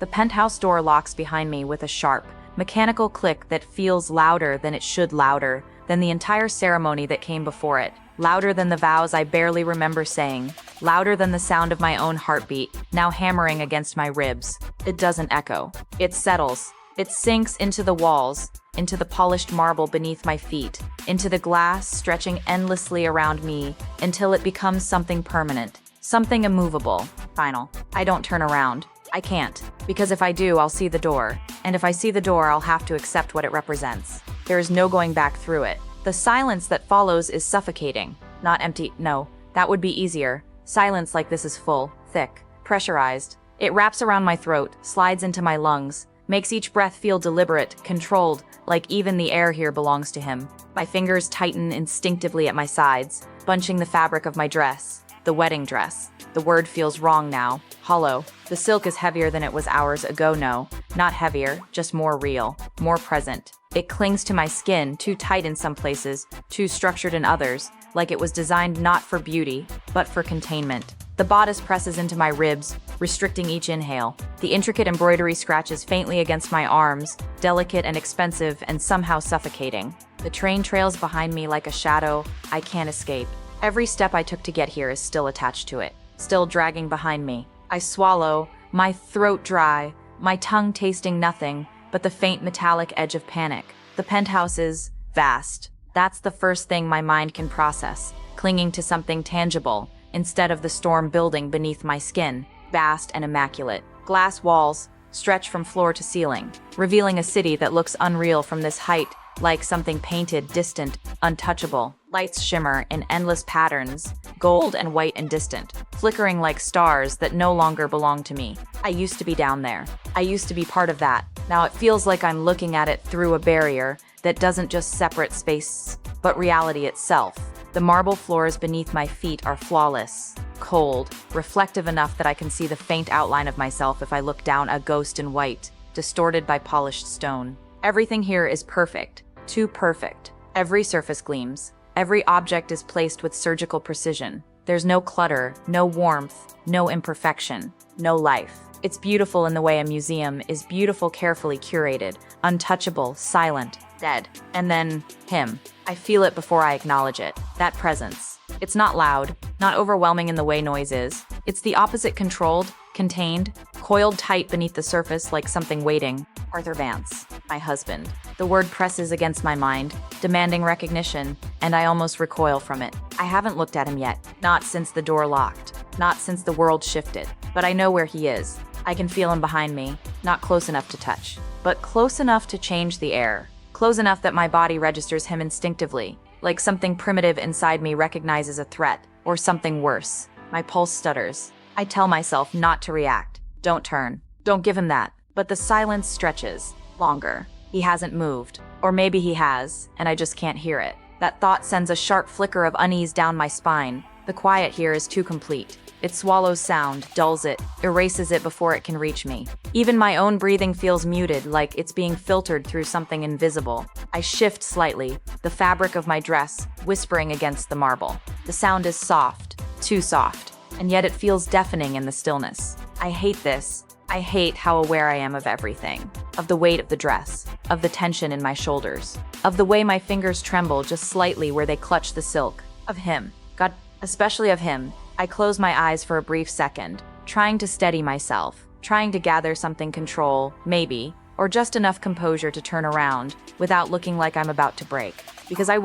The penthouse door locks behind me with a sharp, mechanical click that feels louder than it should, louder than the entire ceremony that came before it, louder than the vows I barely remember saying, louder than the sound of my own heartbeat, now hammering against my ribs. It doesn't echo. It settles. It sinks into the walls, into the polished marble beneath my feet, into the glass stretching endlessly around me until it becomes something permanent, something immovable, final. I don't turn around. I can't, because if I do, I'll see the door, and if I see the door, I'll have to accept what it represents. There is no going back through it. The silence that follows is suffocating, not empty. No, that would be easier. Silence like this is full, thick, pressurized. It wraps around my throat, slides into my lungs, makes each breath feel deliberate, controlled, like even the air here belongs to him. My fingers tighten instinctively at my sides, bunching the fabric of my dress, the wedding dress. The word feels wrong now, hollow. The silk is heavier than it was hours ago. No, not heavier, just more real, more present. It clings to my skin, too tight in some places, too structured in others, like it was designed not for beauty, but for containment. The bodice presses into my ribs, restricting each inhale. The intricate embroidery scratches faintly against my arms, delicate and expensive and somehow suffocating. The train trails behind me like a shadow I can't escape. Every step I took to get here is still attached to it, still dragging behind me. I swallow, my throat dry, my tongue tasting nothing but the faint metallic edge of panic. The penthouse is vast. That's the first thing my mind can process, clinging to something tangible instead of the storm building beneath my skin. Vast and immaculate. Glass walls stretch from floor to ceiling, revealing a city that looks unreal from this height, like something painted, distant, untouchable. Lights shimmer in endless patterns, gold and white and distant, flickering like stars that no longer belong to me. I used to be down there. I used to be part of that. Now it feels like I'm looking at it through a barrier that doesn't just separate space, but reality itself. The marble floors beneath my feet are flawless, cold, reflective enough that I can see the faint outline of myself if I look down, a ghost in white, distorted by polished stone. Everything here is perfect, too perfect. Every surface gleams. Every object is placed with surgical precision. There's no clutter, no warmth, no imperfection, no life. It's beautiful in the way a museum is beautiful, carefully curated, untouchable, silent, dead. And then, him. I feel it before I acknowledge it. That presence. It's not loud, not overwhelming in the way noise is. It's the opposite, controlled, contained, coiled tight beneath the surface like something waiting. Arthur Vance, my husband. The word presses against my mind, demanding recognition, and I almost recoil from it. I haven't looked at him yet, not since the door locked, not since the world shifted, but I know where he is. I can feel him behind me, not close enough to touch, but close enough to change the air, close enough that my body registers him instinctively, like something primitive inside me recognizes a threat, or something worse. My pulse stutters. I tell myself not to react. Don't turn. Don't give him that. But the silence stretches. Longer. He hasn't moved. Or maybe he has, and I just can't hear it. That thought sends a sharp flicker of unease down my spine. The quiet here is too complete. It swallows sound, dulls it, erases it before it can reach me. Even my own breathing feels muted, like it's being filtered through something invisible. I shift slightly, the fabric of my dress whispering against the marble. The sound is soft, too soft, and yet it feels deafening in the stillness. I hate this. I hate how aware I am of everything. Of the weight of the dress, of the tension in my shoulders, of the way my fingers tremble just slightly where they clutch the silk. Of him. God, especially of him. I close my eyes for a brief second, trying to steady myself, trying to gather something control, maybe, or just enough composure to turn around without looking like I'm about to break. Because I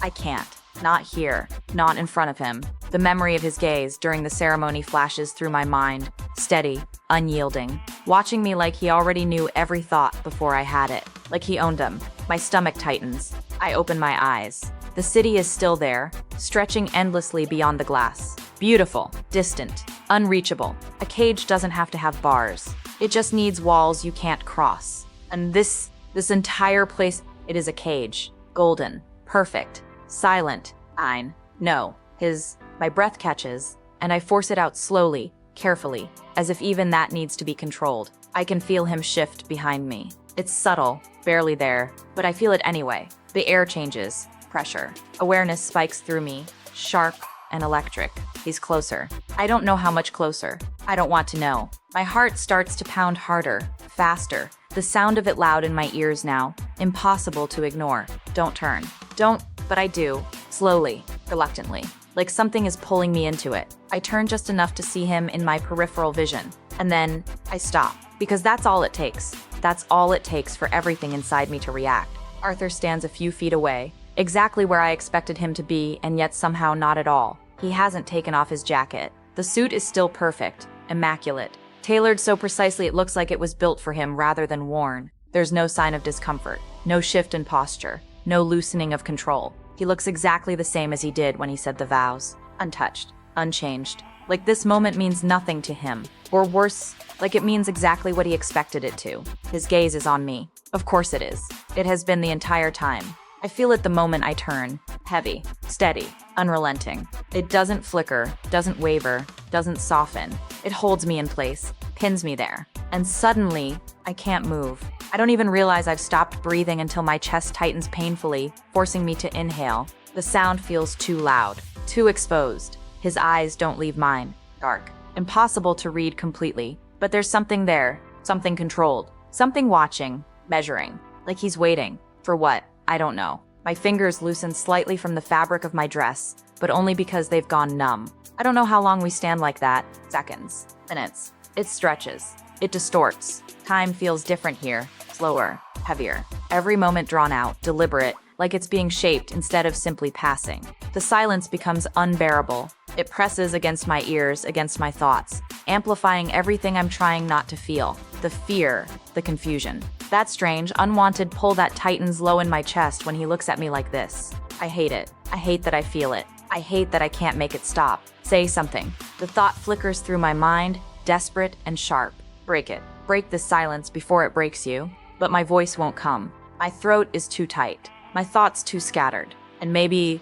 can't. Not here, not in front of him. The memory of his gaze during the ceremony flashes through my mind, steady, unyielding, watching me like he already knew every thought before I had it, like he owned them. My stomach tightens. I open my eyes. The city is still there, stretching endlessly beyond the glass. Beautiful, distant, unreachable. A cage doesn't have to have bars. It just needs walls you can't cross. And this entire place, it is a cage. Golden, perfect, silent. No. My breath catches, and I force it out slowly, carefully, as if even that needs to be controlled. I can feel him shift behind me. It's subtle, barely there, but I feel it anyway. The air changes, pressure. Awareness spikes through me, sharp and electric. He's closer. I don't know how much closer. I don't want to know. My heart starts to pound harder, faster. The sound of it loud in my ears now. Impossible to ignore. Don't turn. Don't, but I do. Slowly, reluctantly. Like something is pulling me into it. I turn just enough to see him in my peripheral vision. And then, I stop. Because that's all it takes. That's all it takes for everything inside me to react. Arthur stands a few feet away. Exactly where I expected him to be, and yet somehow not at all. He hasn't taken off his jacket. The suit is still perfect. Immaculate. Tailored so precisely it looks like it was built for him rather than worn. There's no sign of discomfort. No shift in posture. No loosening of control. He looks exactly the same as he did when he said the vows. Untouched. Unchanged. Like this moment means nothing to him. Or worse, like it means exactly what he expected it to. His gaze is on me. Of course it is. It has been the entire time. I feel it the moment I turn. Heavy. Steady. Unrelenting. It doesn't flicker. Doesn't waver. Doesn't soften. It holds me in place. Pins me there. And suddenly, I can't move. I don't even realize I've stopped breathing until my chest tightens painfully, forcing me to inhale. The sound feels too loud. Too exposed. His eyes don't leave mine. Dark. Impossible to read completely. But there's something there. Something controlled. Something watching. Measuring. Like he's waiting. For what? I don't know. My fingers loosen slightly from the fabric of my dress, but only because they've gone numb. I don't know how long we stand like that. Seconds. Minutes. It stretches. It distorts. Time feels different here. Slower. Heavier. Every moment drawn out, deliberate, like it's being shaped instead of simply passing. The silence becomes unbearable. It presses against my ears, against my thoughts, amplifying everything I'm trying not to feel. The fear, the confusion. That strange, unwanted pull that tightens low in my chest when he looks at me like this. I hate it. I hate that I feel it. I hate that I can't make it stop. Say something. The thought flickers through my mind, desperate and sharp. Break it. Break this silence before it breaks you. But my voice won't come. My throat is too tight. My thoughts too scattered. And maybe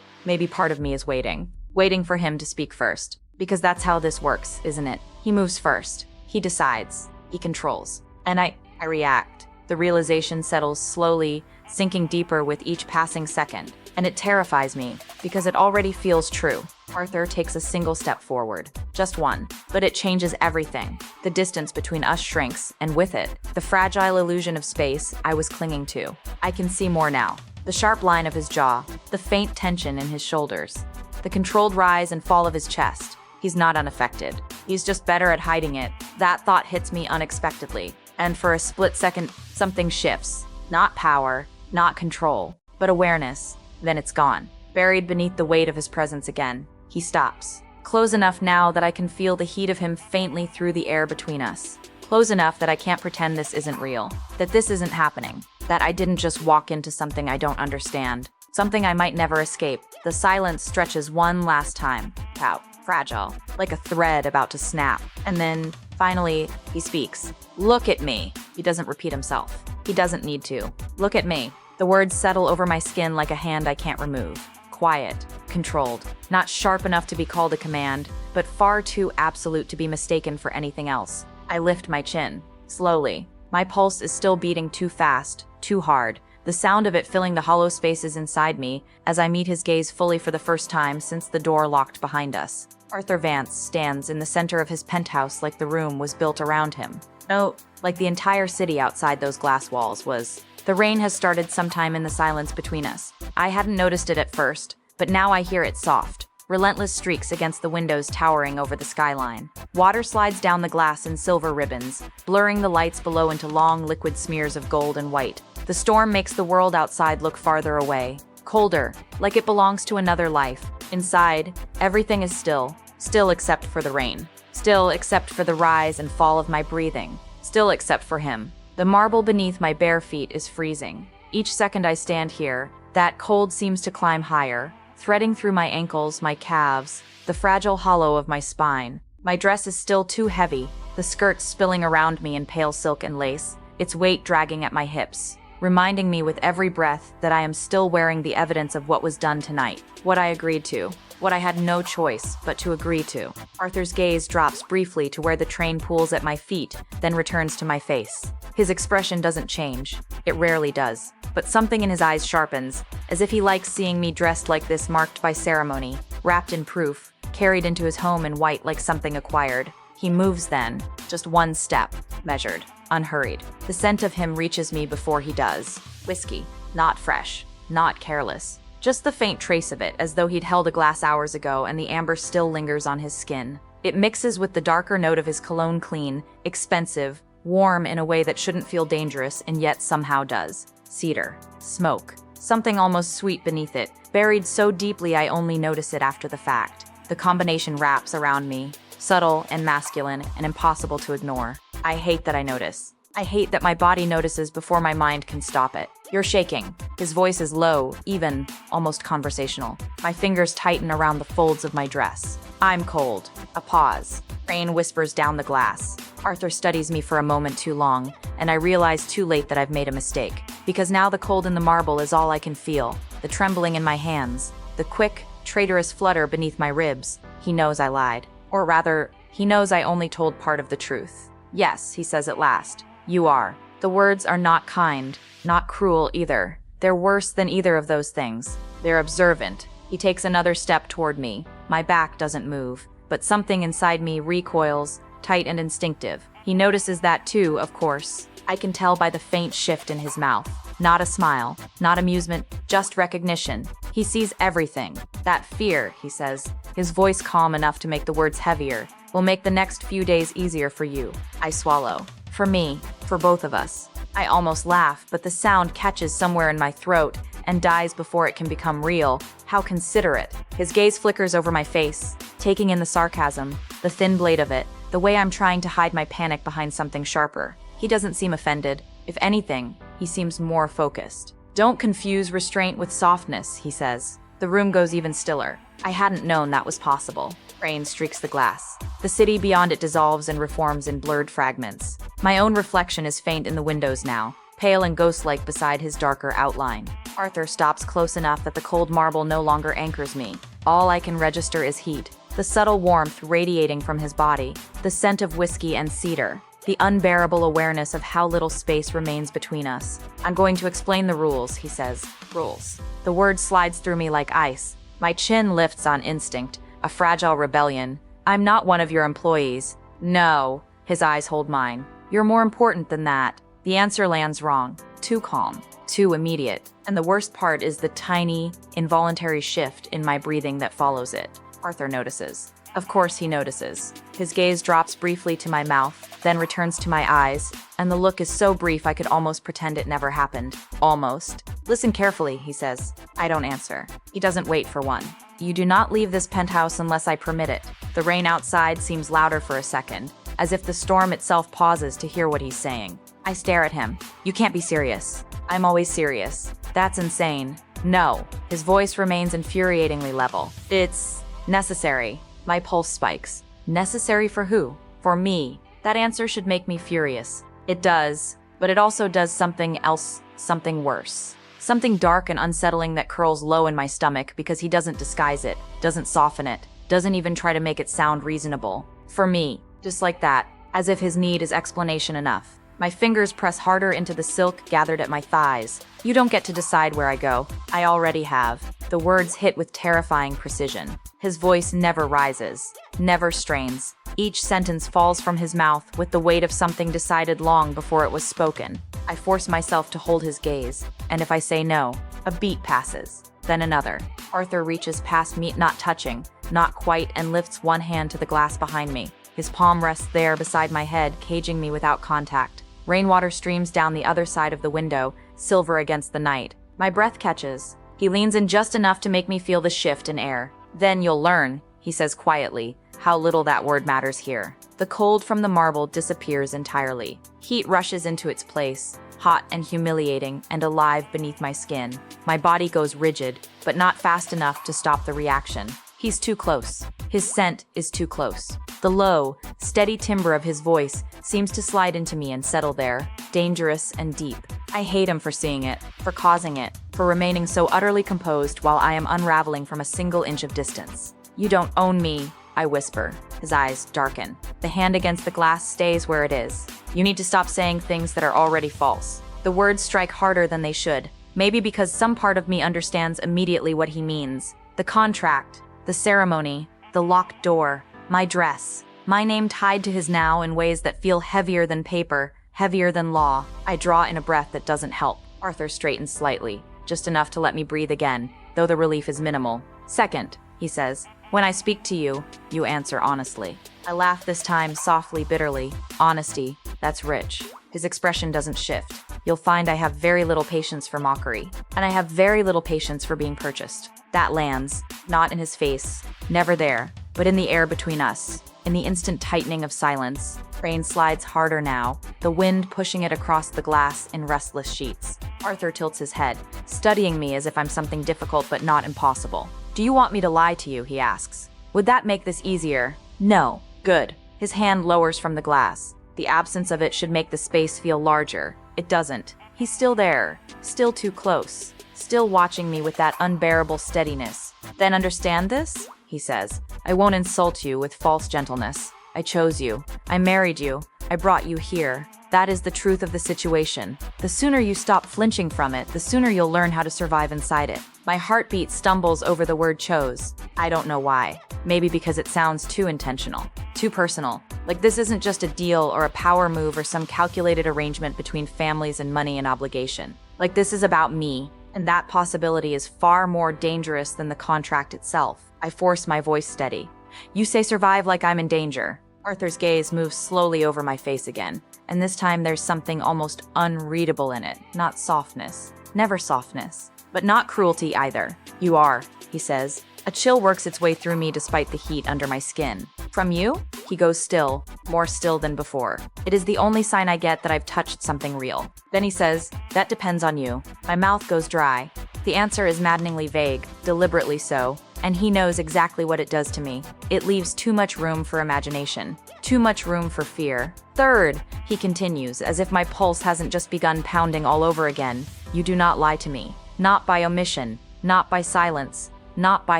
part of me is waiting. Waiting for him to speak first. Because that's how this works, isn't it? He moves first. He decides. He controls. And I react. The realization settles slowly, sinking deeper with each passing second. And it terrifies me, because it already feels true. Arthur takes a single step forward. Just one. But it changes everything. The distance between us shrinks, and with it, the fragile illusion of space I was clinging to. I can see more now. The sharp line of his jaw, the faint tension in his shoulders, the controlled rise and fall of his chest. He's not unaffected. He's just better at hiding it. That thought hits me unexpectedly. And for a split second, something shifts. Not power, not control, but awareness. Then it's gone. Buried beneath the weight of his presence again. He stops. Close enough now that I can feel the heat of him faintly through the air between us. Close enough that I can't pretend this isn't real. That this isn't happening. That I didn't just walk into something I don't understand. Something I might never escape. The silence stretches one last time. Pout. Fragile. Like a thread about to snap. And then, finally, he speaks. Look at me. He doesn't repeat himself. He doesn't need to. Look at me. The words settle over my skin like a hand I can't remove. Quiet. Controlled. Not sharp enough to be called a command, but far too absolute to be mistaken for anything else. I lift my chin. Slowly. My pulse is still beating too fast, too hard. The sound of it filling the hollow spaces inside me as I meet his gaze fully for the first time since the door locked behind us. Arthur Vance stands in the center of his penthouse like the room was built around him. No, like the entire city outside those glass walls was. The rain has started sometime in the silence between us. I hadn't noticed it at first, but now I hear it soft. Relentless streaks against the windows towering over the skyline. Water slides down the glass in silver ribbons, blurring the lights below into long liquid smears of gold and white. The storm makes the world outside look farther away. Colder, like it belongs to another life. Inside, everything is still. Still except for the rain. Still except for the rise and fall of my breathing. Still except for him. The marble beneath my bare feet is freezing. Each second I stand here, that cold seems to climb higher, threading through my ankles, my calves, the fragile hollow of my spine. My dress is still too heavy, the skirt spilling around me in pale silk and lace, its weight dragging at my hips, reminding me with every breath that I am still wearing the evidence of what was done tonight, what I agreed to, what I had no choice but to agree to. Arthur's gaze drops briefly to where the train pools at my feet, then returns to my face. His expression doesn't change. It rarely does. But something in his eyes sharpens, as if he likes seeing me dressed like this, marked by ceremony, wrapped in proof, carried into his home in white like something acquired. He moves then, just one step, measured, unhurried. The scent of him reaches me before he does. Whiskey, not fresh, not careless. Just the faint trace of it, as though he'd held a glass hours ago and the amber still lingers on his skin. It mixes with the darker note of his cologne, clean, expensive, warm in a way that shouldn't feel dangerous and yet somehow does. Cedar, smoke, something almost sweet beneath it, buried so deeply I only notice it after the fact. The combination wraps around me, subtle and masculine and impossible to ignore. I hate that I notice. I hate that my body notices before my mind can stop it. You're shaking. His voice is low, even, almost conversational. My fingers tighten around the folds of my dress. I'm cold. A pause. Rain whispers down the glass. Arthur studies me for a moment too long, and I realize too late that I've made a mistake. Because now the cold in the marble is all I can feel. The trembling in my hands. The quick, traitorous flutter beneath my ribs. He knows I lied. Or rather, he knows I only told part of the truth. Yes, he says at last. You are. The words are not kind, not cruel either. They're worse than either of those things. They're observant. He takes another step toward me. My back doesn't move, but something inside me recoils, tight and instinctive. He notices that too, of course. I can tell by the faint shift in his mouth. Not a smile, not amusement, just recognition. He sees everything. That fear, he says, his voice calm enough to make the words heavier, will make the next few days easier for you. I swallow. For me, for both of us. I almost laugh, but the sound catches somewhere in my throat and dies before it can become real. How considerate. His gaze flickers over my face, taking in the sarcasm, the thin blade of it, the way I'm trying to hide my panic behind something sharper. He doesn't seem offended. If anything, he seems more focused. Don't confuse restraint with softness, he says. The room goes even stiller. I hadn't known that was possible. Rain streaks the glass. The city beyond it dissolves and reforms in blurred fragments. My own reflection is faint in the windows now, pale and ghost-like beside his darker outline. Arthur stops close enough that the cold marble no longer anchors me. All I can register is heat, the subtle warmth radiating from his body, the scent of whiskey and cedar, the unbearable awareness of how little space remains between us. I'm going to explain the rules, he says. Rules. The word slides through me like ice. My chin lifts on instinct, a fragile rebellion. I'm not one of your employees. No. His eyes hold mine. You're more important than that. The answer lands wrong. Too calm. Too immediate. And the worst part is the tiny, involuntary shift in my breathing that follows it. Arthur notices. Of course he notices. His gaze drops briefly to my mouth, then returns to my eyes, and the look is so brief I could almost pretend it never happened. Almost. Listen carefully, he says. I don't answer. He doesn't wait for one. You do not leave this penthouse unless I permit it. The rain outside seems louder for a second, as if the storm itself pauses to hear what he's saying. I stare at him. You can't be serious. I'm always serious. That's insane. No. His voice remains infuriatingly level. It's necessary. My pulse spikes. Necessary for who? For me. That answer should make me furious. It does, but it also does something else, something worse. Something dark and unsettling that curls low in my stomach because he doesn't disguise it, doesn't soften it, doesn't even try to make it sound reasonable. For me, just like that, as if his need is explanation enough. My fingers press harder into the silk gathered at my thighs. You don't get to decide where I go. I already have. The words hit with terrifying precision. His voice never rises, never strains. Each sentence falls from his mouth with the weight of something decided long before it was spoken. I force myself to hold his gaze, and if I say no, a beat passes, then another. Arthur reaches past me, not touching, not quite, and lifts one hand to the glass behind me. His palm rests there beside my head, caging me without contact. Rainwater streams down the other side of the window, silver against the night. My breath catches. He leans in just enough to make me feel the shift in air. Then you'll learn, he says quietly, how little that word matters here. The cold from the marble disappears entirely. Heat rushes into its place, hot and humiliating and alive beneath my skin. My body goes rigid, but not fast enough to stop the reaction. He's too close. His scent is too close. The low, steady timbre of his voice seems to slide into me and settle there, dangerous and deep. I hate him for seeing it, for causing it, for remaining so utterly composed while I am unraveling from a single inch of distance. You don't own me, I whisper. His eyes darken. The hand against the glass stays where it is. You need to stop saying things that are already false. The words strike harder than they should, maybe because some part of me understands immediately what he means. The contract, the ceremony, the locked door, my dress, My name tied to his now in ways that feel heavier than paper, heavier than law. I draw in a breath that doesn't help. Arthur straightens slightly, just enough to let me breathe again, though the relief is minimal. Second, he says, when I speak to you, you answer honestly. I laugh this time, softly, bitterly. Honesty, that's rich. His expression doesn't shift. You'll find I have very little patience for mockery, and I have very little patience for being purchased. That lands, not in his face, never there, but in the air between us. In the instant tightening of silence, rain slides harder now, the wind pushing it across the glass in restless sheets. Arthur tilts his head, studying me as if I'm something difficult but not impossible. Do you want me to lie to you, he asks. Would that make this easier? No. Good. His hand lowers from the glass. The absence of it should make the space feel larger. It doesn't. He's still there, still too close, still watching me with that unbearable steadiness. Then understand this? He says. I won't insult you with false gentleness. I chose you. I married you. I brought you here. That is the truth of the situation. The sooner you stop flinching from it, the sooner you'll learn how to survive inside it. My heartbeat stumbles over the word chose. I don't know why. Maybe because it sounds too intentional, too personal. Like this isn't just a deal or a power move or some calculated arrangement between families and money and obligation. Like this is about me, and that possibility is far more dangerous than the contract itself. I force my voice steady. You say survive like I'm in danger. Arthur's gaze moves slowly over my face again, and this time there's something almost unreadable in it. Not softness, never softness, but not cruelty either. You are, he says. A chill works its way through me despite the heat under my skin. From you? He goes still, more still than before. It is the only sign I get that I've touched something real. Then he says, that depends on you. My mouth goes dry. The answer is maddeningly vague, deliberately so, and he knows exactly what it does to me. It leaves too much room for imagination, too much room for fear. Third, he continues, as if my pulse hasn't just begun pounding all over again, you do not lie to me. Not by omission, not by silence, not by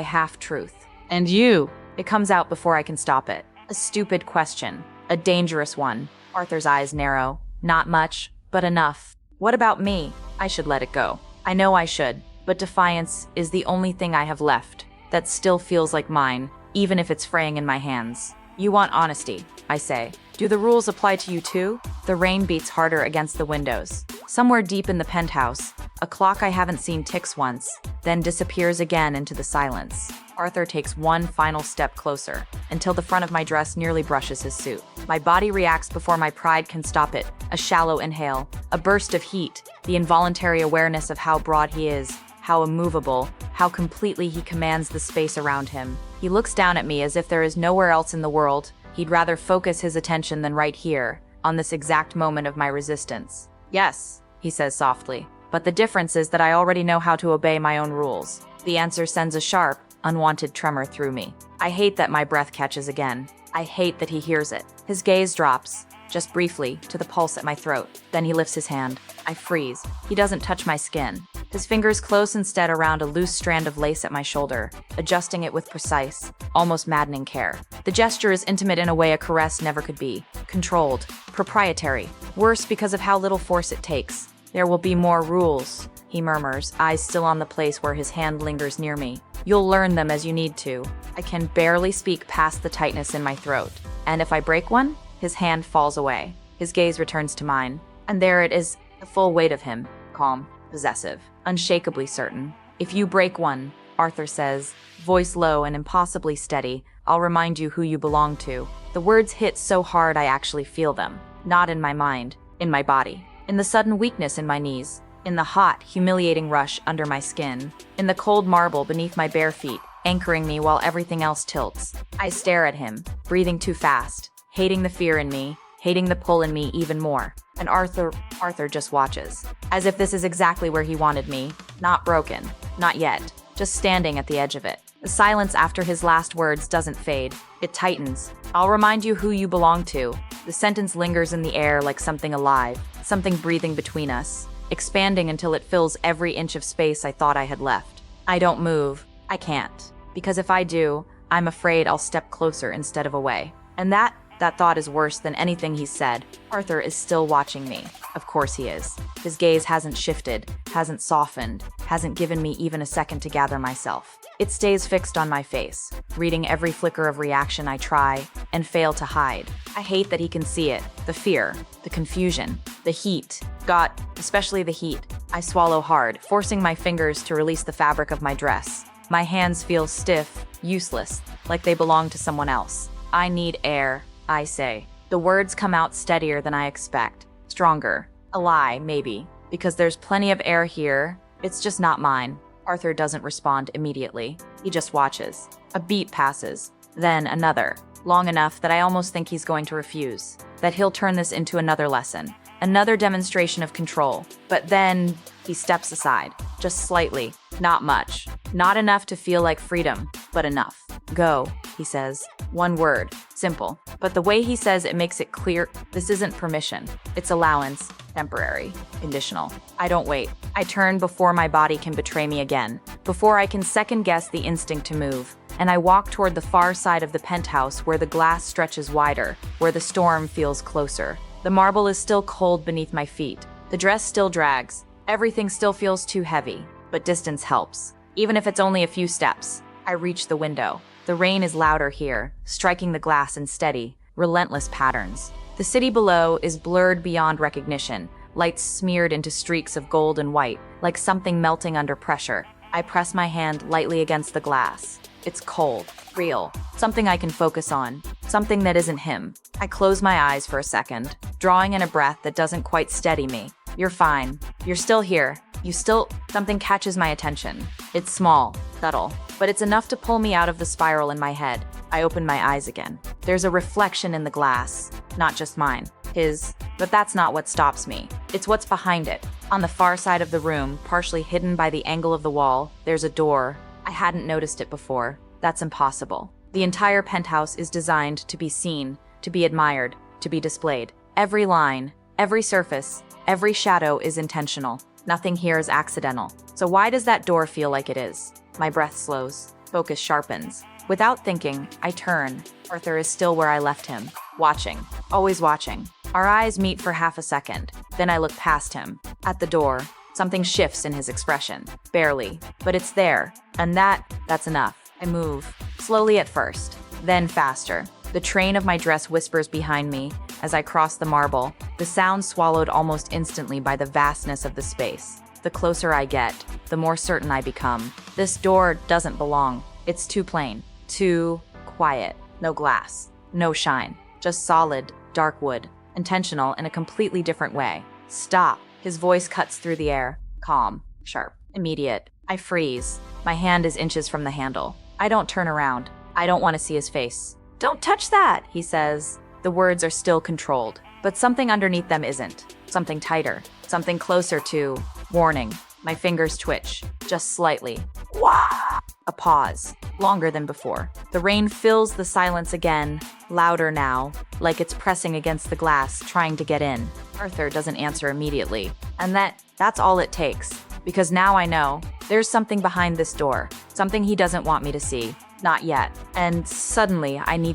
half-truth. And you? It comes out before I can stop it. A stupid question, a dangerous one. Arthur's eyes narrow. Not much, but enough. What about me? I should let it go. I know I should, but defiance is the only thing I have left that still feels like mine, even if it's fraying in my hands. You want honesty, I say. Do the rules apply to you too? The rain beats harder against the windows. Somewhere deep in the penthouse, a clock I haven't seen ticks once, then disappears again into the silence. Arthur takes one final step closer, until the front of my dress nearly brushes his suit. My body reacts before my pride can stop it. A shallow inhale, a burst of heat, the involuntary awareness of how broad he is, how immovable, how completely he commands the space around him. He looks down at me as if there is nowhere else in the world. He'd rather focus his attention than right here, on this exact moment of my resistance. Yes, he says softly, but the difference is that I already know how to obey my own rules. The answer sends a sharp, unwanted tremor through me. I hate that my breath catches again. I hate that he hears it. His gaze drops, just briefly, to the pulse at my throat. Then he lifts his hand. I freeze. He doesn't touch my skin. His fingers close instead around a loose strand of lace at my shoulder, adjusting it with precise, almost maddening care. The gesture is intimate in a way a caress never could be. Controlled. Proprietary. Worse because of how little force it takes. There will be more rules, he murmurs, eyes still on the place where his hand lingers near me. You'll learn them as you need to. I can barely speak past the tightness in my throat. And if I break one, his hand falls away. His gaze returns to mine. And there it is, the full weight of him. Calm, possessive, unshakably certain. If you break one, Arthur says, voice low and impossibly steady, I'll remind you who you belong to. The words hit so hard I actually feel them. Not in my mind, in my body. In the sudden weakness in my knees. In the hot, humiliating rush under my skin. In the cold marble beneath my bare feet, anchoring me while everything else tilts. I stare at him, breathing too fast, hating the fear in me, hating the pull in me even more. And Arthur just watches. As if this is exactly where he wanted me. Not broken. Not yet. Just standing at the edge of it. The silence after his last words doesn't fade. It tightens. I'll remind you who you belong to. The sentence lingers in the air like something alive, something breathing between us, expanding until it fills every inch of space I thought I had left. I don't move. I can't. Because if I do, I'm afraid I'll step closer instead of away. And that thought is worse than anything he's said. Arthur is still watching me. Of course he is. His gaze hasn't shifted, hasn't softened, hasn't given me even a second to gather myself. It stays fixed on my face, reading every flicker of reaction I try and fail to hide. I hate that he can see it. The fear, the confusion, the heat. God, especially the heat. I swallow hard, forcing my fingers to release the fabric of my dress. My hands feel stiff, useless, like they belong to someone else. I need air, I say. The words come out steadier than I expect. Stronger. A lie, maybe. Because there's plenty of air here. It's just not mine. Arthur doesn't respond immediately. He just watches. A beat passes. Then another. Long enough that I almost think he's going to refuse. That he'll turn this into another lesson. Another demonstration of control. But then he steps aside. Just slightly. Not much. Not enough to feel like freedom, but enough. Go, he says. One word. Simple. But the way he says it makes it clear this isn't permission. It's allowance. Temporary. Conditional. I don't wait. I turn before my body can betray me again. Before I can second-guess the instinct to move. And I walk toward the far side of the penthouse where the glass stretches wider, where the storm feels closer. The marble is still cold beneath my feet. The dress still drags. Everything still feels too heavy. But distance helps. Even if it's only a few steps. I reach the window. The rain is louder here, striking the glass in steady, relentless patterns. The city below is blurred beyond recognition, lights smeared into streaks of gold and white, like something melting under pressure. I press my hand lightly against the glass. It's cold, real, something I can focus on, something that isn't him. I close my eyes for a second, drawing in a breath that doesn't quite steady me. You're fine. You're still here. Something catches my attention. It's small, subtle, but it's enough to pull me out of the spiral in my head. I open my eyes again. There's a reflection in the glass, not just mine, his, but that's not what stops me. It's what's behind it. On the far side of the room, partially hidden by the angle of the wall, there's a door. I hadn't noticed it before. That's impossible. The entire penthouse is designed to be seen, to be admired, to be displayed. Every line, every surface, every shadow is intentional. Nothing here is accidental. So why does that door feel like it is? My breath slows. Focus sharpens. Without thinking, I turn. Arthur is still where I left him. Watching. Always watching. Our eyes meet for half a second. Then I look past him. At the door, something shifts in his expression. Barely. But it's there. And that's enough. I move. Slowly at first. Then faster. The train of my dress whispers behind me as I cross the marble, the sound swallowed almost instantly by the vastness of the space. The closer I get, the more certain I become. This door doesn't belong. It's too plain, too quiet. No glass, no shine, just solid, dark wood, intentional in a completely different way. Stop. His voice cuts through the air. Calm, sharp, immediate. I freeze. My hand is inches from the handle. I don't turn around. I don't want to see his face. Don't touch that, he says. The words are still controlled, but something underneath them isn't. Something tighter, something closer to warning. My fingers twitch, just slightly. Wah! A pause, longer than before. The rain fills the silence again, louder now, like it's pressing against the glass, trying to get in. Arthur doesn't answer immediately, and that's all it takes. Because now I know, there's something behind this door, something he doesn't want me to see. Not yet. And suddenly, I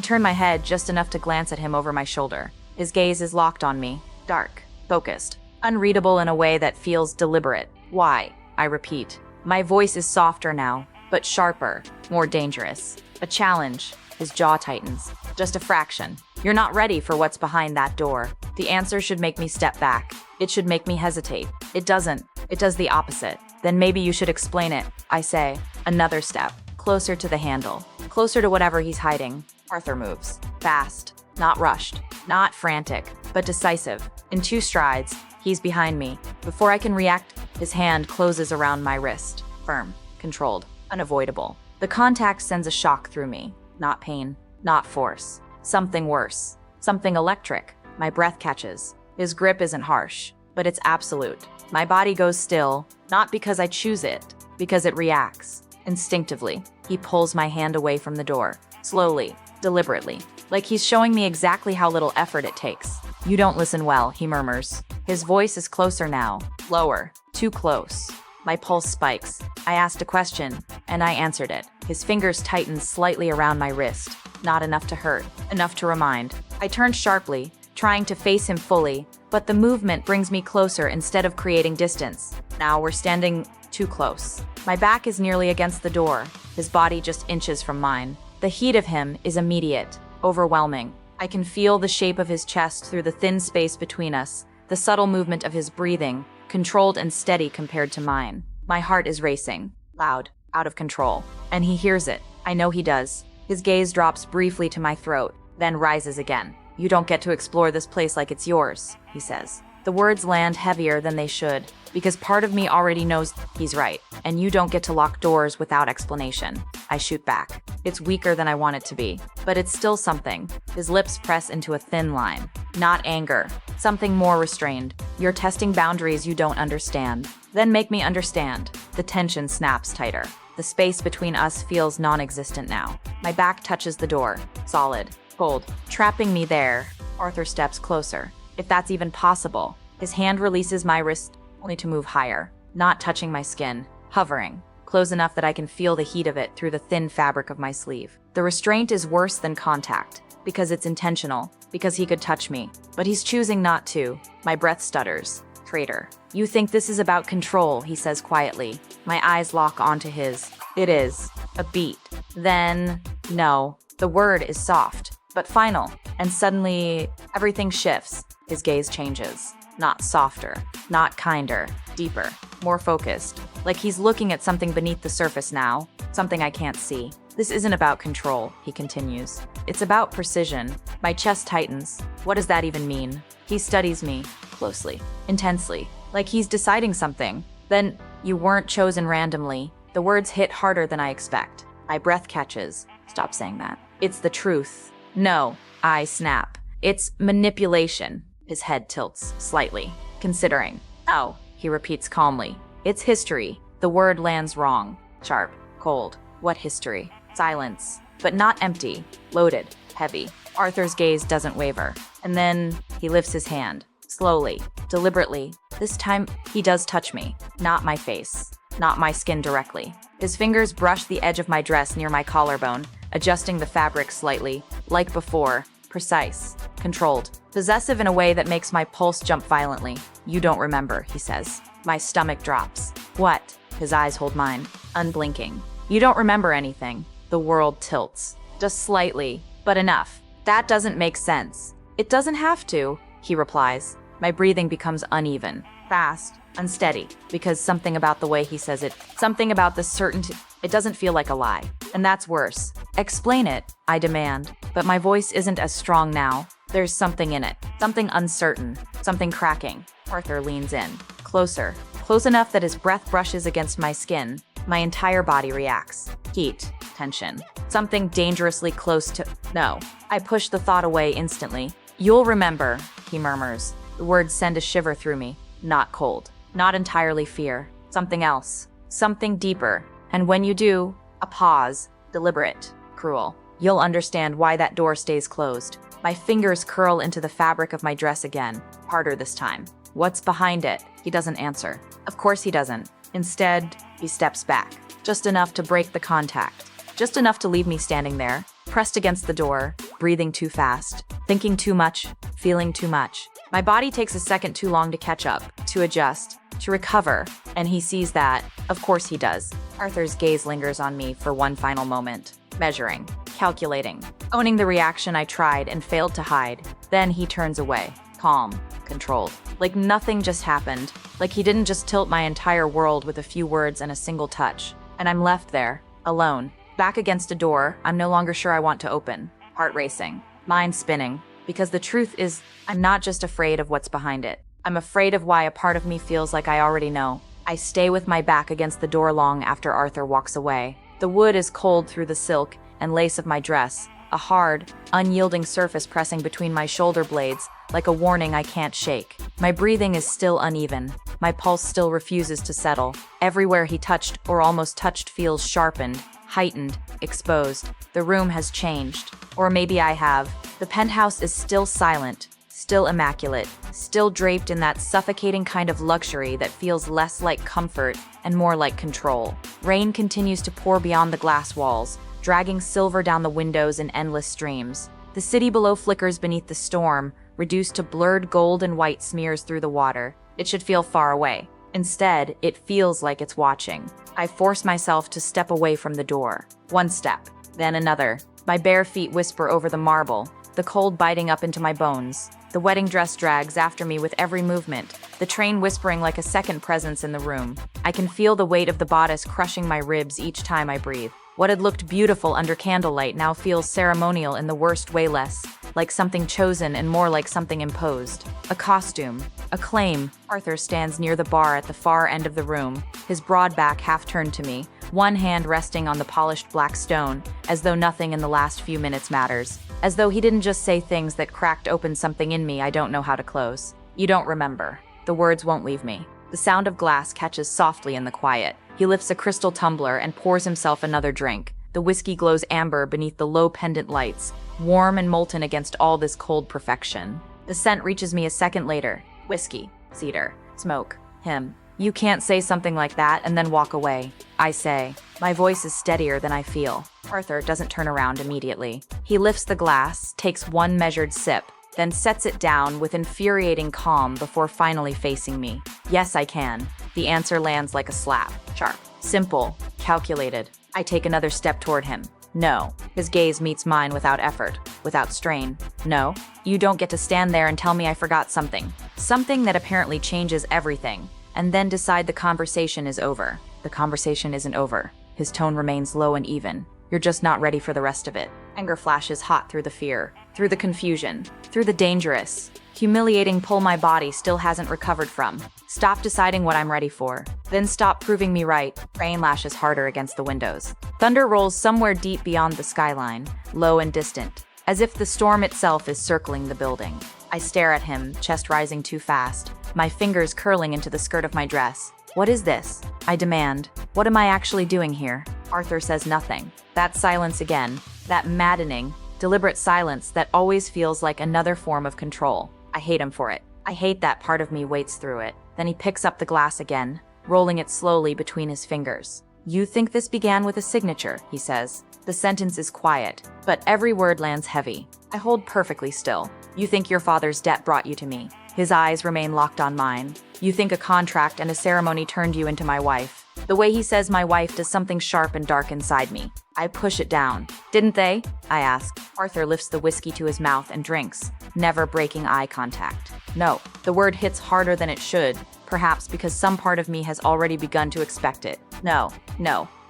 turn my head just enough to glance at him over my shoulder. His gaze is locked on me. Dark. Focused. Unreadable in a way that feels deliberate. Why? I repeat. My voice is softer now, but sharper. More dangerous. A challenge. His jaw tightens. Just a fraction. You're not ready for what's behind that door. The answer should make me step back. It should make me hesitate. It doesn't. It does the opposite. Then maybe you should explain it, I say. Another step. Closer to the handle, closer to whatever he's hiding. Arthur moves. Fast, not rushed, not frantic, but decisive. In 2 strides, he's behind me. Before I can react, his hand closes around my wrist. Firm, controlled, unavoidable. The contact sends a shock through me. Not pain, not force. Something worse. Something electric. My breath catches. His grip isn't harsh, but it's absolute. My body goes still, not because I choose it, because it reacts. Instinctively, he pulls my hand away from the door, slowly, deliberately, like he's showing me exactly how little effort it takes. You don't listen well, he murmurs. His voice is closer now, lower, too close. My pulse spikes. I asked a question, and I answered it. His fingers tighten slightly around my wrist, not enough to hurt, enough to remind. I turned sharply, trying to face him fully, but the movement brings me closer instead of creating distance. Now we're standing too close. My back is nearly against the door, his body just inches from mine. The heat of him is immediate, overwhelming. I can feel the shape of his chest through the thin space between us, the subtle movement of his breathing, controlled and steady compared to mine. My heart is racing, loud, out of control. And he hears it. I know he does. His gaze drops briefly to my throat, then rises again. "You don't get to explore this place like it's yours," he says. The words land heavier than they should, because part of me already knows he's right, and you don't get to lock doors without explanation. I shoot back. It's weaker than I want it to be, but it's still something. His lips press into a thin line. Not anger. Something more restrained. "You're testing boundaries you don't understand. Then make me understand." The tension snaps tighter. The space between us feels non-existent now. My back touches the door. Solid. Cold. Trapping me there. Arthur steps closer. If that's even possible. His hand releases my wrist, only to move higher, not touching my skin, hovering, close enough that I can feel the heat of it through the thin fabric of my sleeve. The restraint is worse than contact, because it's intentional, because he could touch me, but he's choosing not to. My breath stutters. Traitor. "You think this is about control," he says quietly. My eyes lock onto his. It is. A beat. Then, no. The word is soft, but final, and suddenly, everything shifts. His gaze changes. Not softer, not kinder, deeper, more focused. Like he's looking at something beneath the surface now, something I can't see. "This isn't about control," he continues. "It's about precision." My chest tightens. What does that even mean? He studies me, closely, intensely, like he's deciding something. Then, "You weren't chosen randomly." The words hit harder than I expect. My breath catches. Stop saying that. "It's the truth." "No," I snap. "It's manipulation." His head tilts slightly, considering. "Oh," he repeats calmly. "It's history." The word lands wrong. Sharp, cold. What history? Silence. But not empty. Loaded. Heavy. Arthur's gaze doesn't waver. And then he lifts his hand. Slowly. Deliberately. This time, he does touch me. Not my face. Not my skin directly. His fingers brush the edge of my dress near my collarbone, adjusting the fabric slightly. Like before. Precise. Controlled. Possessive in a way that makes my pulse jump violently. "You don't remember," he says. My stomach drops. "What?" His eyes hold mine, unblinking. "You don't remember anything." The world tilts. Just slightly, but enough. "That doesn't make sense." "It doesn't have to," he replies. My breathing becomes uneven, fast, unsteady, because something about the way he says it, something about the certainty, it doesn't feel like a lie. And that's worse. "Explain it," I demand, but my voice isn't as strong now. There's something in it, something uncertain, something cracking. Arthur leans in, closer, close enough that his breath brushes against my skin. My entire body reacts. Heat, tension, something dangerously close to... No. I push the thought away instantly. "You'll remember," he murmurs. The words send a shiver through me. Not cold, not entirely fear, something else, something deeper. "And when you do," a pause, deliberate, cruel. "You'll understand why that door stays closed." My fingers curl into the fabric of my dress again, harder this time. "What's behind it?" He doesn't answer. Of course he doesn't. Instead, he steps back, just enough to break the contact, just enough to leave me standing there, pressed against the door, breathing too fast, thinking too much, feeling too much. My body takes a second too long to catch up, to adjust, to recover, and he sees that. Of course he does. Arthur's gaze lingers on me for one final moment, measuring, calculating, owning the reaction I tried and failed to hide. Then he turns away, calm, controlled, like nothing just happened, like he didn't just tilt my entire world with a few words and a single touch. And I'm left there, alone, back against a door I'm no longer sure I want to open, heart racing, mind spinning, because the truth is, I'm not just afraid of what's behind it. I'm afraid of why a part of me feels like I already know. I stay with my back against the door long after Arthur walks away. The wood is cold through the silk and lace of my dress, a hard, unyielding surface pressing between my shoulder blades, like a warning I can't shake. My breathing is still uneven. My pulse still refuses to settle. Everywhere he touched or almost touched feels sharpened, heightened, exposed. The room has changed. Or maybe I have. The penthouse is still silent, still immaculate, still draped in that suffocating kind of luxury that feels less like comfort and more like control. Rain continues to pour beyond the glass walls, dragging silver down the windows in endless streams. The city below flickers beneath the storm, reduced to blurred gold and white smears through the water. It should feel far away. Instead, it feels like it's watching. I force myself to step away from the door. One step, then another. My bare feet whisper over the marble, the cold biting up into my bones. The wedding dress drags after me with every movement, the train whispering like a second presence in the room. I can feel the weight of the bodice crushing my ribs each time I breathe. What had looked beautiful under candlelight now feels ceremonial in the worst way, less like something chosen and more like something imposed. A costume, a claim. Arthur stands near the bar at the far end of the room, his broad back half turned to me, one hand resting on the polished black stone, as though nothing in the last few minutes matters. As though he didn't just say things that cracked open something in me I don't know how to close. You don't remember. The words won't leave me. The sound of glass catches softly in the quiet. He lifts a crystal tumbler and pours himself another drink. The whiskey glows amber beneath the low pendant lights, warm and molten against all this cold perfection. The scent reaches me a second later. Whiskey, cedar, smoke, him. You can't say something like that and then walk away, I say. My voice is steadier than I feel. Arthur doesn't turn around immediately. He lifts the glass, takes one measured sip, then sets it down with infuriating calm before finally facing me. Yes, I can. The answer lands like a slap. Sharp, simple, calculated. I take another step toward him. No. His gaze meets mine without effort, without strain. No, you don't get to stand there and tell me I forgot something. Something that apparently changes everything, and then decide the conversation is over. The conversation isn't over. His tone remains low and even. You're just not ready for the rest of it. Anger flashes hot through the fear, through the confusion, through the dangerous, humiliating pull my body still hasn't recovered from. Stop deciding what I'm ready for. Then stop proving me right. Rain lashes harder against the windows. Thunder rolls somewhere deep beyond the skyline, low and distant, as if the storm itself is circling the building. I stare at him, chest rising too fast, my fingers curling into the skirt of my dress. What is this? I demand. What am I actually doing here? Arthur says nothing. That silence again, that maddening, deliberate silence that always feels like another form of control. I hate him for it. I hate that part of me waits through it. Then he picks up the glass again, rolling it slowly between his fingers. You think this began with a signature, he says. The sentence is quiet, but every word lands heavy. I hold perfectly still. You think your father's debt brought you to me. His eyes remain locked on mine. You think a contract and a ceremony turned you into my wife. The way he says my wife does something sharp and dark inside me. I push it down. Didn't they? I ask. Arthur lifts the whiskey to his mouth and drinks, never breaking eye contact. No, the word hits harder than it should, perhaps because some part of me has already begun to expect it. No,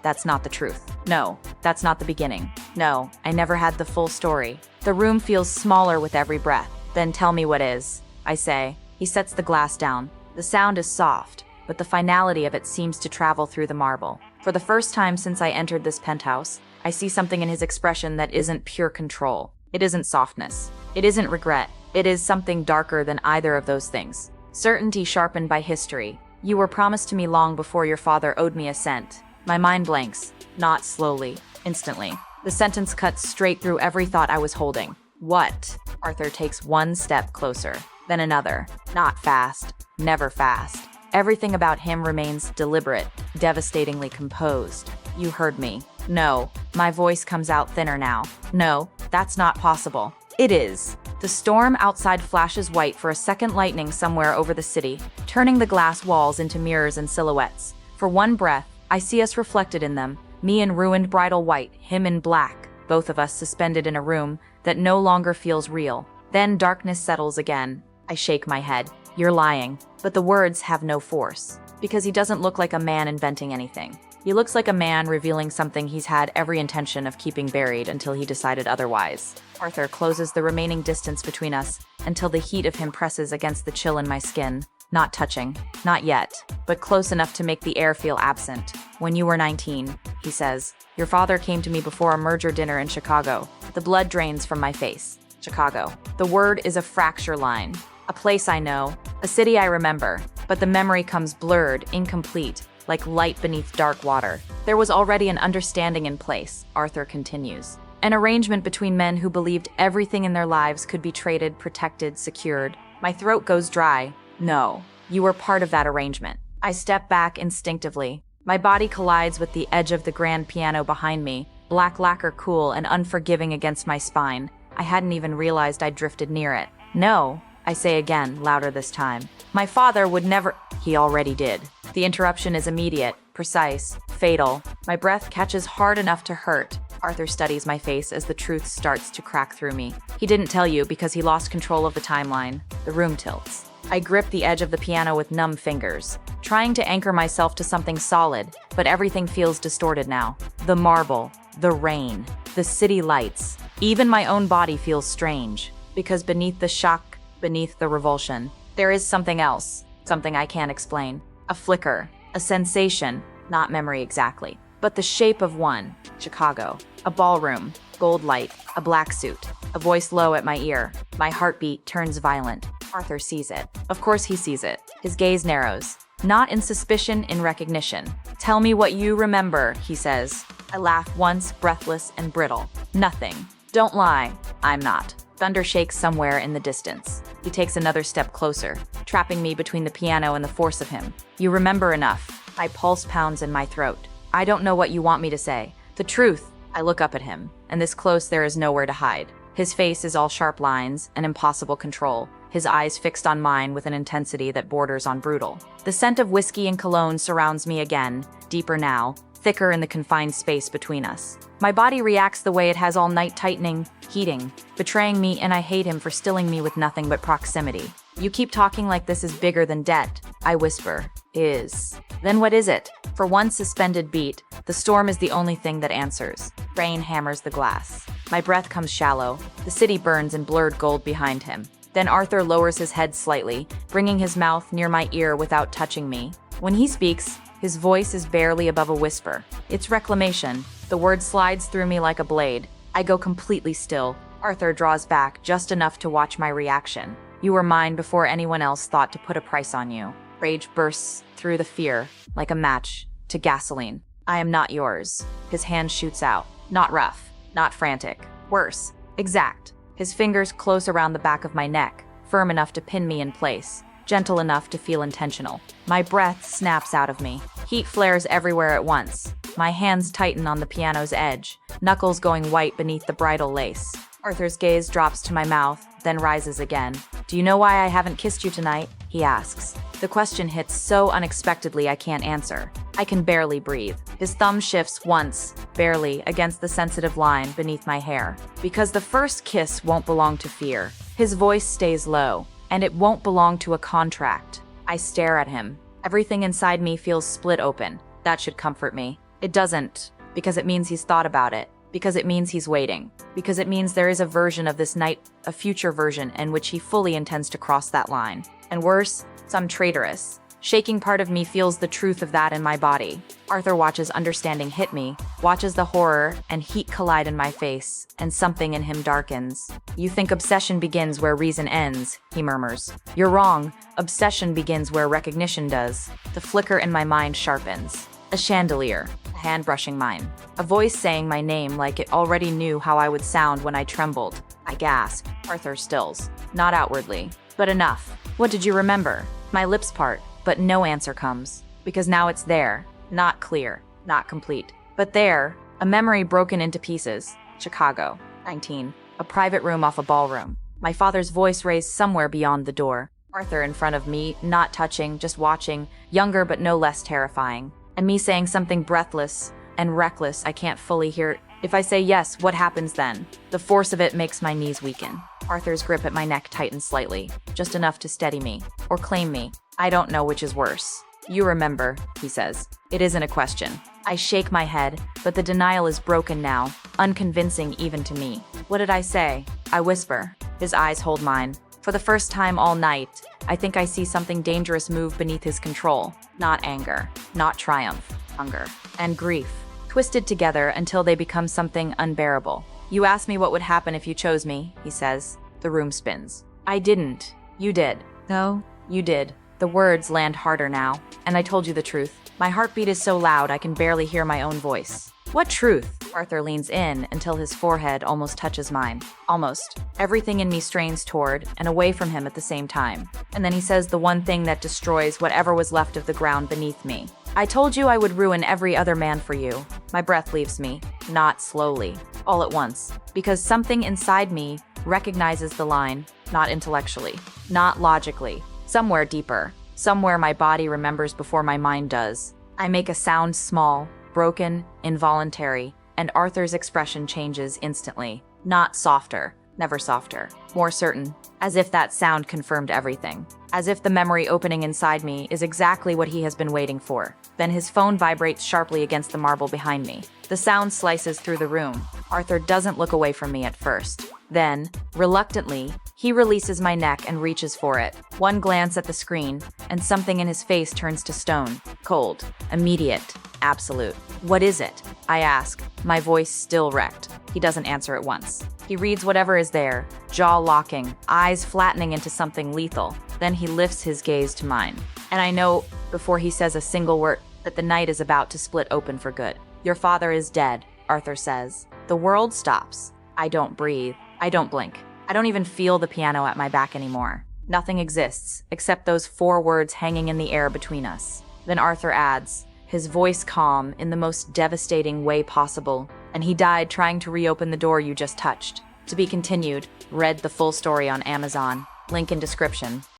that's not the truth. No, that's not the beginning. No, I never had the full story. The room feels smaller with every breath. Then tell me what is, I say. He sets the glass down. The sound is soft, but the finality of it seems to travel through the marble. For the first time since I entered this penthouse, I see something in his expression that isn't pure control. It isn't softness. It isn't regret. It is something darker than either of those things. Certainty sharpened by history. You were promised to me long before your father owed me a cent. My mind blanks, not slowly, instantly. The sentence cuts straight through every thought I was holding. What? Arthur takes one step closer, then another. Not fast, never fast. Everything about him remains deliberate, devastatingly composed. You heard me. No. My voice comes out thinner now. No, that's not possible. It is. The storm outside flashes white for a second, lightning somewhere over the city, turning the glass walls into mirrors and silhouettes. For one breath, I see us reflected in them, me in ruined bridal white, him in black, both of us suspended in a room that no longer feels real. Then darkness settles again. I shake my head. You're lying. But the words have no force, because he doesn't look like a man inventing anything. He looks like a man revealing something he's had every intention of keeping buried until he decided otherwise. Arthur closes the remaining distance between us until the heat of him presses against the chill in my skin. Not touching. Not yet, but close enough to make the air feel absent. When you were 19, he says, your father came to me before a merger dinner in Chicago. The blood drains from my face. Chicago. The word is a fracture line. A place I know, a city I remember, but the memory comes blurred, incomplete, like light beneath dark water. There was already an understanding in place, Arthur continues. An arrangement between men who believed everything in their lives could be traded, protected, secured. My throat goes dry. No, you were part of that arrangement. I step back instinctively. My body collides with the edge of the grand piano behind me, black lacquer cool and unforgiving against my spine. I hadn't even realized I'd drifted near it. No, I say again, louder this time. My father would never— He already did. The interruption is immediate, precise, fatal. My breath catches hard enough to hurt. Arthur studies my face as the truth starts to crack through me. He didn't tell you because he lost control of the timeline. The room tilts. I grip the edge of the piano with numb fingers, trying to anchor myself to something solid, but everything feels distorted now. The marble, the rain, the city lights. Even my own body feels strange, because beneath the shock, beneath the revulsion, there is something else, something I can't explain. A flicker, a sensation, not memory exactly, but the shape of one. Chicago. A ballroom, gold light, a black suit, a voice low at my ear. My heartbeat turns violent. Arthur sees it. Of course he sees it. His gaze narrows. Not in suspicion, in recognition. Tell me what you remember, he says. I laugh once, breathless and brittle. Nothing. Don't lie. I'm not. Thunder shakes somewhere in the distance. He takes another step closer, trapping me between the piano and the force of him. You remember enough. My pulse pounds in my throat. I don't know what you want me to say. The truth. I look up at him, and this close there is nowhere to hide. His face is all sharp lines and impossible control, his eyes fixed on mine with an intensity that borders on brutal. The scent of whiskey and cologne surrounds me again, deeper now, thicker in the confined space between us. My body reacts the way it has all night, tightening, heating, betraying me, and I hate him for stilling me with nothing but proximity. You keep talking like this is bigger than debt, I whisper. Is. Then what is it? For one suspended beat, the storm is the only thing that answers. Rain hammers the glass. My breath comes shallow. The city burns in blurred gold behind him. Then Arthur lowers his head slightly, bringing his mouth near my ear without touching me. When he speaks, his voice is barely above a whisper. It's reclamation. The word slides through me like a blade. I go completely still. Arthur draws back just enough to watch my reaction. You were mine before anyone else thought to put a price on you. Rage bursts through the fear, like a match to gasoline. I am not yours. His hand shoots out. Not rough, not frantic. Worse, exact. His fingers close around the back of my neck, firm enough to pin me in place, gentle enough to feel intentional. My breath snaps out of me. Heat flares everywhere at once. My hands tighten on the piano's edge, knuckles going white beneath the bridal lace. Arthur's gaze drops to my mouth, then rises again. Do you know why I haven't kissed you tonight? He asks. The question hits so unexpectedly I can't answer. I can barely breathe. His thumb shifts once, barely, against the sensitive line beneath my hair. Because the first kiss won't belong to fear. His voice stays low, and it won't belong to a contract. I stare at him. Everything inside me feels split open. That should comfort me. It doesn't, because it means he's thought about it. Because it means he's waiting. Because it means there is a version of this night, a future version, in which he fully intends to cross that line. And worse, some traitorous, shaking part of me feels the truth of that in my body. Arthur watches understanding hit me, watches the horror and heat collide in my face, and something in him darkens. You think obsession begins where reason ends, he murmurs. You're wrong. Obsession begins where recognition does. The flicker in my mind sharpens. A chandelier, a hand brushing mine. A voice saying my name like it already knew how I would sound when I trembled. I gasp. Arthur stills. Not outwardly, but enough. What did you remember? My lips part, but no answer comes. Because now it's there. Not clear, not complete. But there, a memory broken into pieces. Chicago, 19. A private room off a ballroom. My father's voice raised somewhere beyond the door. Arthur in front of me, not touching, just watching, younger but no less terrifying. And me saying something breathless and reckless I can't fully hear. If I say yes, what happens then? The force of it makes my knees weaken. Arthur's grip at my neck tightens slightly, just enough to steady me, or claim me. I don't know which is worse. You remember, he says. It isn't a question. I shake my head, but the denial is broken now, unconvincing even to me. What did I say? I whisper. His eyes hold mine. For the first time all night, I think I see something dangerous move beneath his control. Not anger, not triumph, hunger, and grief, twisted together until they become something unbearable. You asked me what would happen if you chose me, he says. The room spins. I didn't. You did. No, you did. The words land harder now, and I told you the truth. My heartbeat is so loud I can barely hear my own voice. What truth? Arthur leans in until his forehead almost touches mine. Almost. Everything in me strains toward and away from him at the same time. And then he says the one thing that destroys whatever was left of the ground beneath me. I told you I would ruin every other man for you. My breath leaves me. Not slowly. All at once. Because something inside me recognizes the line, not intellectually, not logically, somewhere deeper, somewhere my body remembers before my mind does. I make a sound small, broken, involuntary, and Arthur's expression changes instantly. Not softer, never softer, more certain, as if that sound confirmed everything. As if the memory opening inside me is exactly what he has been waiting for. Then his phone vibrates sharply against the marble behind me. The sound slices through the room. Arthur doesn't look away from me at first. Then, reluctantly, he releases my neck and reaches for it. One glance at the screen, and something in his face turns to stone. Cold. Immediate. Absolute. What is it? I ask, my voice still wrecked. He doesn't answer at once. He reads whatever is there, jaw locking, eyes flattening into something lethal. Then he lifts his gaze to mine. And I know, before he says a single word, that the night is about to split open for good. Your father is dead, Arthur says. The world stops. I don't breathe. I don't blink. I don't even feel the piano at my back anymore. Nothing exists, except those 4 words hanging in the air between us. Then Arthur adds, his voice calm in the most devastating way possible, and he died trying to reopen the door you just touched. To be continued. Read the full story on Amazon. Link in description.